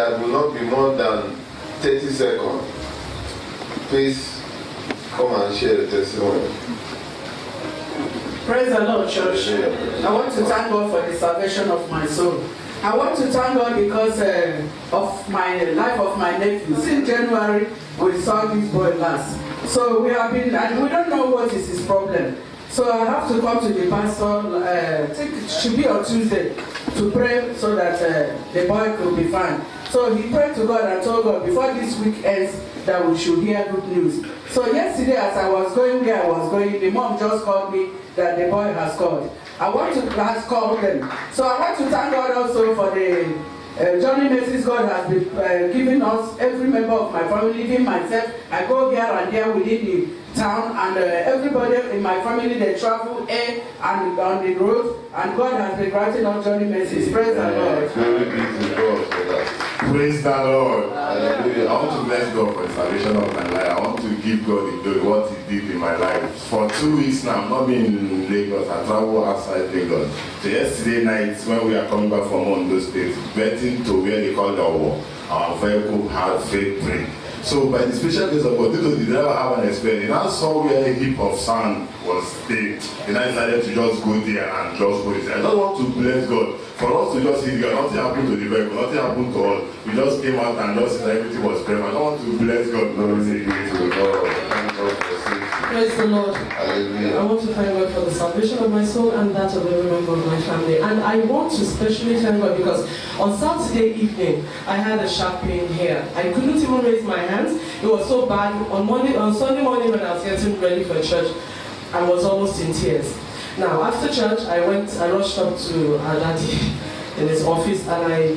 there will not be more than 30 seconds. Please come and share the testimony. Praise the Lord, church. I want to thank God for the salvation of my soul. I want to thank God because of my life of my nephew. Since January, we saw this boy last. So we have been, and we don't know what is his problem. So I have to come to the pastor, I think it should be on Tuesday, to pray so that the boy could be fine. So he prayed to God and told God before this week ends that we should hear good news. So yesterday as I was going where I was going, the mom just called me that the boy has called. I want to call them. So I want to thank God also for the Johnny Mercies God has been giving us, every member of my family, even myself. I go here and there within the town, and everybody in my family, they travel and on the road, and God has been granting us Johnny Mercies. Praise the Lord. Glory be to God for that. Praise the Lord. Hallelujah. I want to bless God for the salvation of my life. I want to give God the glory, what He did in my life. For 2 weeks now, I'm not been in Lagos. I travel outside Lagos. So yesterday night, when we are coming back from Ondo State, getting to where they call the war, our vehicle had fake brake. So by the special grace of God, due to the driver have an experience, I saw where a heap of sand was stayed. And I decided to just go there and just put it. I just want to bless God. For us to just hit God, nothing happened to the vehicle, nothing happened to us. We just came out and just said everything was perfect. I want to bless God. Glory be to God. Thank God for safety. Praise the Lord. Hallelujah. I want to thank God for the salvation of my soul and that of every member of my family. And I want to especially thank God because on Saturday evening, I had a sharp pain here. I couldn't even raise my hands. It was so bad. On Sunday morning when I was getting ready for church, I was almost in tears. Now, after church, I rushed up to our daddy in his office and I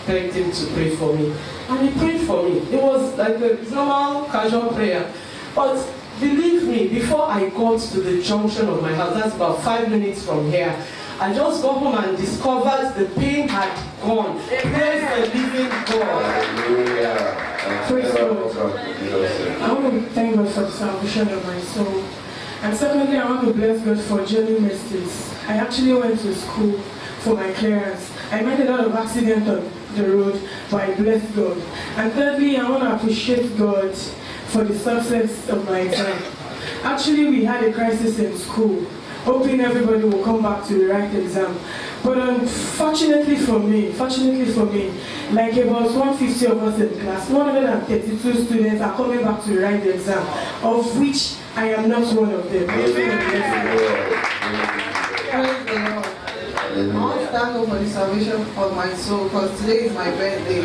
begged him to pray for me. And he prayed for me. It was like a normal, casual prayer. But believe me, before I got to the junction of my house, that's about 5 minutes from here, I just got home and discovered the pain had gone. Praise the living God. Hallelujah. Praise God. I want to thank God for the salvation of my soul. And secondly, I want to bless God for Johnny Mercies. I actually went to school for my clearance. I made a lot of accidents on the road, but I bless God. And thirdly, I want to appreciate God for the success of my exam. Actually, we had a crisis in school, hoping everybody will come back to the right exam. But unfortunately for me, like about 150 of us in class, 132 students are coming back to the right exam, of which I am not one of them. Praise the Lord. I want to thank God for the salvation of my soul because today is my birthday.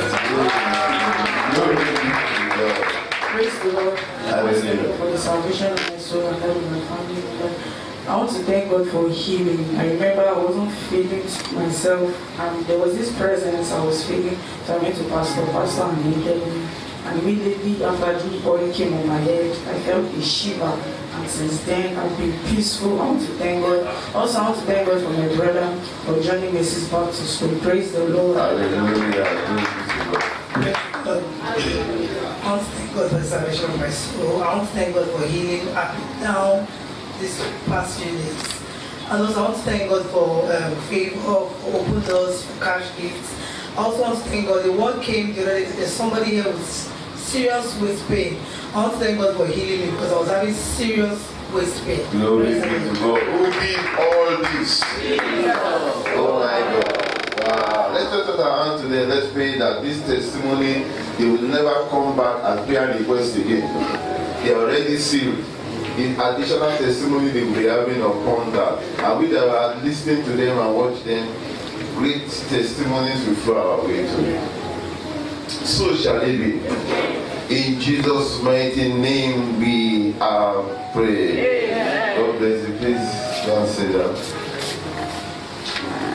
Praise the Lord. I want to thank God for the salvation of my soul and all of my family. I want to thank God for healing. I remember I wasn't feeling myself and there was this presence I was feeling. So I went to Pastor and he healed me. And immediately after the oil came on my head, I felt a shiver. And since then, I've been peaceful. I want to thank God. Also, I want to thank God for my brother for joining Mrs. back to school. Praise the Lord. Hallelujah. I want to thank God for the salvation of my soul. I want to thank God for healing up and down this past few days. And also, I want to thank God for favor, for open doors, for cash gifts. I also want to thank God. The word came the other day. There's somebody here with serious waist pain. I want to thank God for healing me because I was having serious waist pain. Glory be to God. Who did all this? Oh my God. Wow. Let's just put our hands today. Let's pray that this testimony, they will never come back and pray and request again. They are already sealed. In additional testimony they will be having upon that. And we that are listening to them and watch them, great testimonies will flow our way to. So shall it be. In Jesus' mighty name we are praying. God bless you. Please don't say that.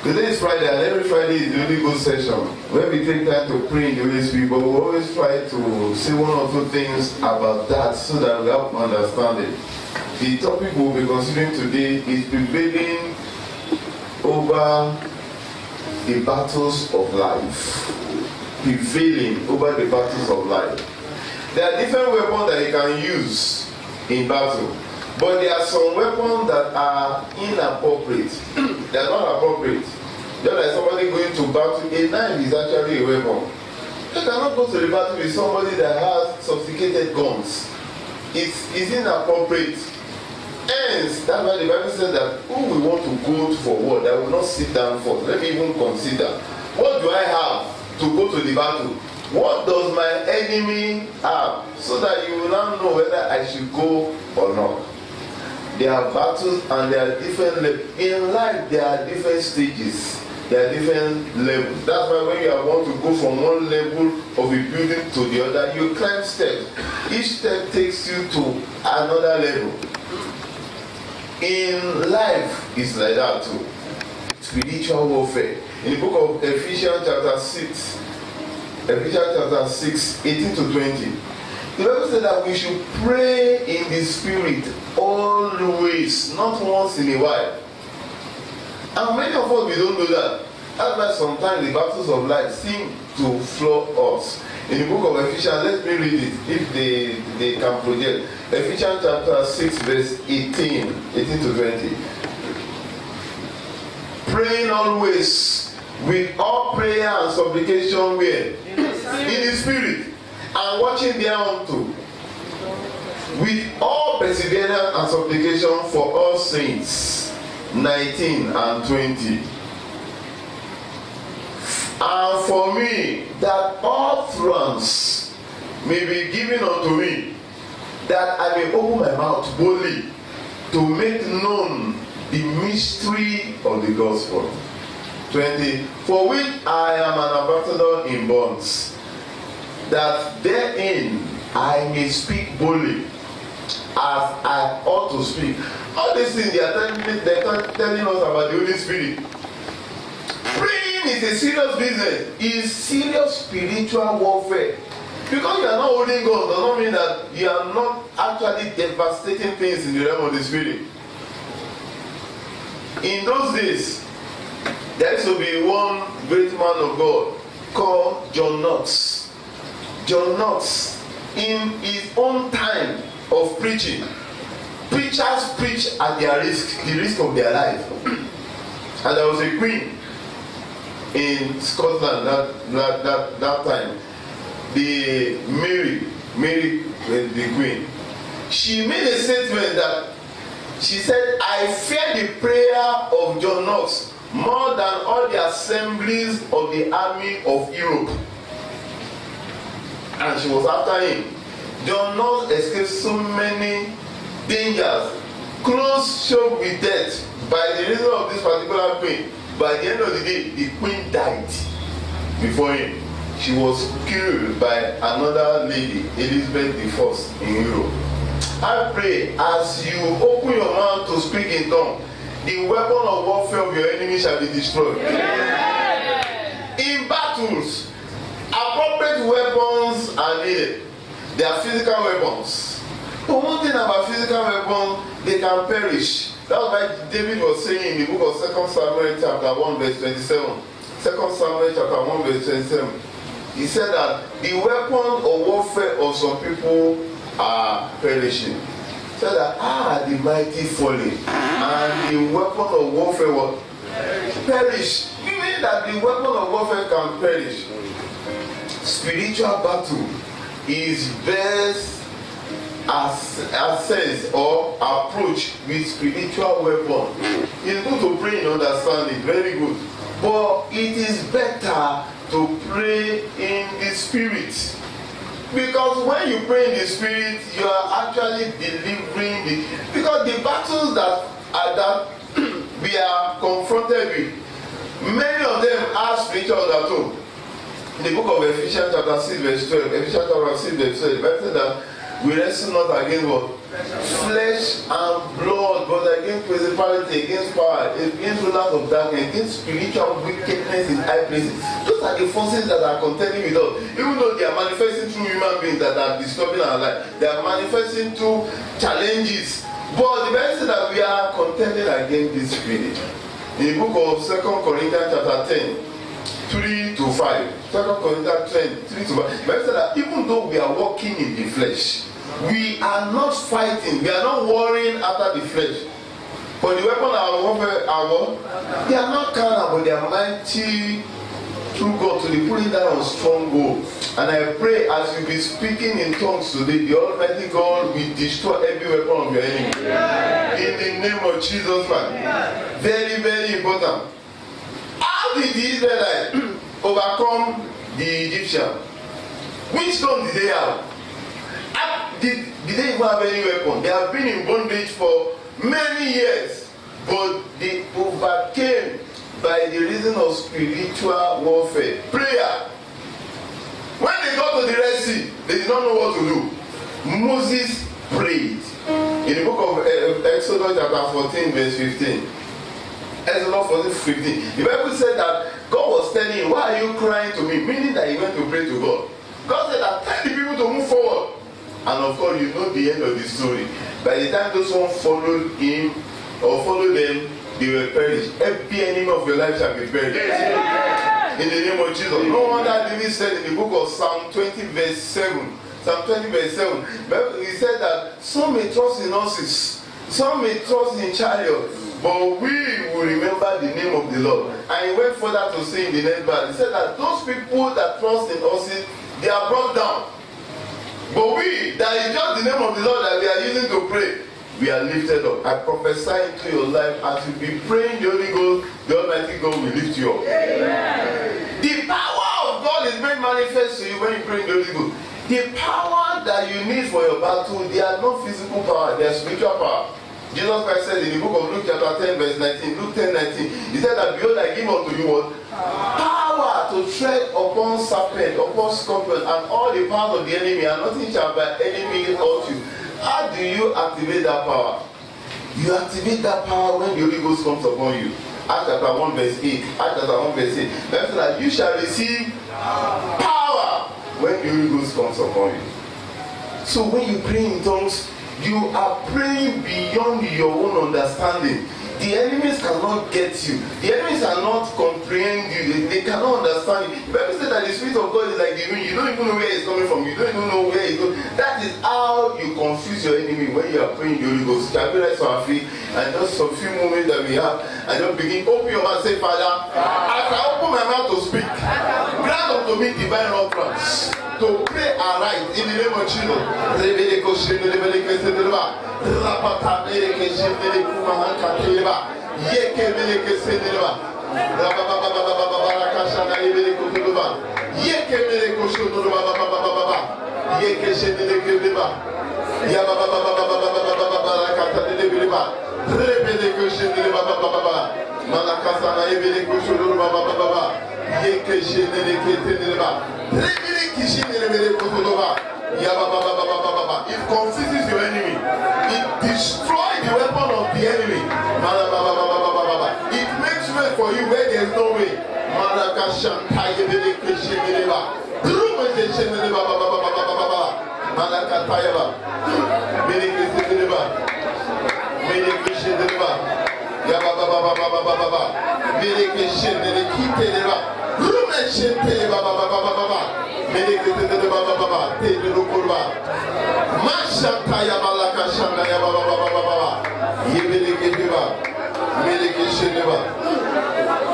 Today is Friday, and every Friday is the Holy Ghost session where we take time to pray in the Holy Spirit, but we always try to say one or two things about that so that we have understanding. The topic we'll be considering today is prevailing over the battles of life. Prevailing over the battles of life. There are different weapons that you can use in battle, but there are some weapons that are inappropriate. They are not appropriate. Just like somebody going to battle, a knife is actually a weapon. You cannot go to the battle with somebody that has sophisticated guns. It's inappropriate. Hence, that's why the Bible says that who we want to go for war, that will not sit down first. Let me even consider, what do I have to go to the battle? What does my enemy have? So that you will not know whether I should go or not. There are battles and there are different levels. In life, there are different stages. There are different levels. That's why when you are want to go from one level of a building to the other, you climb steps. Each step takes you to another level. In life, it's like that too. Spiritual warfare. In the book of Ephesians chapter 6, 18 to 20, the Bible said that we should pray in the Spirit always, not once in a while. And many of us, we don't do that. That's why sometimes the battles of life seem to floor us. In the book of Ephesians, let me read it, if they can project. Ephesians chapter 6, verse 18 to 20. Praying always with all prayer and supplication where? In the Spirit. And watching thereunto with all perseverance and supplication for all saints. 19 and 20. And for me, that all thrones may be given unto me, that I may open my mouth boldly to make known the mystery of the gospel. 20. For which I am an ambassador in bonds, that therein I may speak boldly as I ought to speak. All these things they are telling us about the Holy Spirit. Praying is a serious business. It's serious spiritual warfare. Because you are not holding God does not mean that you are not actually devastating things in the realm of the Spirit. In those days, there used to be one great man of God called John Knox. John Knox, in his own time of preaching, preachers preach at their risk, the risk of their life. And there was a queen in Scotland that time, the Mary the queen. She made a statement that she said, I fear the prayer of John Knox more than all the assemblies of the army of Europe. And she was after him. John Knox escaped so many dangers, close choked with death by the reason of this particular queen. By the end of the day, the queen died before him. She was killed by another lady, Elizabeth I in Europe. I pray as you open your mouth to speak in tongues, the weapon of warfare of your enemy shall be destroyed. In battles, appropriate weapons are needed. They are physical weapons. But one thing about physical weapons, they can perish. That's why David was saying in the book of 2 Samuel chapter 1 verse 27. 2 Samuel chapter 1 verse 27. He said that the weapon of warfare of some people are perishing. He said that the mighty falling, and the weapon of warfare will perish. Meaning that the weapon of warfare can perish. Spiritual battle is best assessed or approached with spiritual weapon. It's good to pray in understanding, very good. But it is better to pray in the Spirit. Because when you pray in the Spirit, you are actually delivering because the battles that we are confronted with, many of them are spiritual at home. In the book of Ephesians chapter 6 verse 12, Ephesians chapter 6 verse 12, the Bible says that we wrestle not against what? Flesh and blood, but against principality, against power, against rulers of darkness, against spiritual wickedness in high places. Those are the forces that are contending with us. Even though they are manifesting through human beings that are disturbing our life, they are manifesting through challenges. But the Bible says that we are contending against this spirit. In the book of 2 Corinthians chapter 10, 3 to 5. 2 Corinthians 10, 3 to 5. The Bible says that even though we are walking in the flesh, we are not fighting, we are not warring after the flesh. For the weapon of our warfare, they are not carnal, but they are mighty through God to the pulling down of stronghold. And I pray as you be speaking in tongues today, the Almighty God will destroy every weapon of your enemy. In the name of Jesus Christ. Very, very important. How did the Israelites overcome the Egyptian? Which stone did they have? Did they even have any weapon? They have been in bondage for many years, but they overcame by the reason of spiritual warfare. Prayer. When they got to the Red Sea, they did not know what to do. Moses prayed. In the book of Exodus chapter 14 verse 15. Exodus 14 15. The Bible said that God was telling him, why are you crying to me? Meaning that he went to pray to God. God said that tell the people to move forward. And of course, you know the end of the story. By the time those one followed him or followed them, they were perished. Every enemy of your life shall be perished. In the name of Jesus. No wonder David said in the book of Psalm 20 verse 7. Psalm 20 verse 7. He said that some may trust in horses, some may trust in chariots, but we will remember the name of the Lord. And he went further to say in the next verse, he said that those people that trust in horses, they are brought down. But we, that is just the name of the Lord that we are using to pray, we are lifted up. I prophesy into your life as you be praying the Holy Ghost, the Almighty God will lift you up. Amen. The power of God is made manifest to you when you pray in the Holy Ghost. The power that you need for your battle, they are not physical power, they are spiritual power. Jesus Christ said in the book of Luke chapter 10 verse 19, Luke 10:19, he said that behold, I give unto you what? Power to tread upon serpent, upon scorpion, and all the power of the enemy, and nothing shall by enemy hurt you. How do you activate that power? You activate that power when the Holy Ghost comes upon you. Acts chapter 1 verse 8. Acts chapter 1 verse 8. That's that you shall receive power when the Holy Ghost comes upon you. So when you pray in tongues, you are praying beyond your own understanding. The enemies cannot get you. The enemies cannot comprehend you. They cannot understand you. The Bible says that the Spirit of God is like the wind. You don't even know where it's coming from. You don't even know where it's going. That is how you confuse your enemy when you are praying the Holy Ghost. Shall we rise on our feet and just a few moments that we have and just begin. Open your mouth and say, Father, as I open my mouth to speak, grant unto me divine utterance to pray aright in the name of Jesus. Rapata meleke shindele kumahanka teleba yeke meleke sendeleba rababababababaka shana ibele kutuba yeke meleke shunduluba bababababa yeke shindele keleba ya bababababababaka teleba rebele shindele babababa malaka sana ibele kushunduluba babababa yeke shindele keleba rebele kishindele kutuba. It confuses your enemy. It destroys the weapon of the enemy. It makes way for you where there is no way.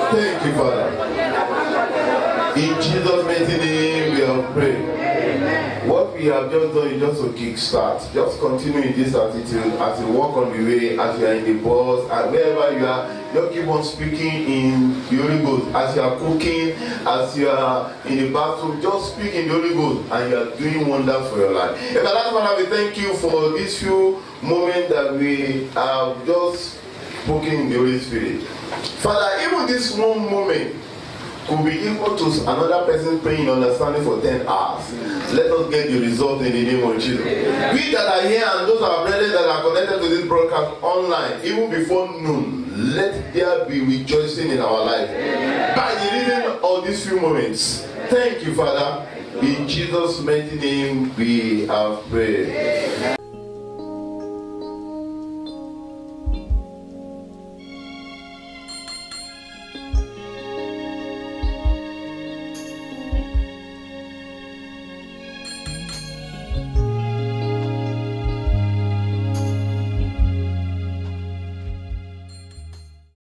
Thank you, Father. In Jesus' mighty name we have prayed. What we have just done is just a kickstart. Just continue in this attitude as you walk on the way, as you are in the bus, and wherever you are. Just keep on speaking in the Holy Ghost. As you are cooking, as you are in the bathroom, just speak in the Holy Ghost, and you are doing wonders for your life. And last one, we thank you for these few moments that we have just spoken in the Holy Spirit. Father, even this one moment could be equal to another person praying in understanding for 10 hours. Let us get the result in the name of Jesus. We that are here and those our brothers that are connected to this broadcast online, even before noon, let there be rejoicing in our life. By the reason of these few moments. Thank you, Father. In Jesus' mighty name we have prayed.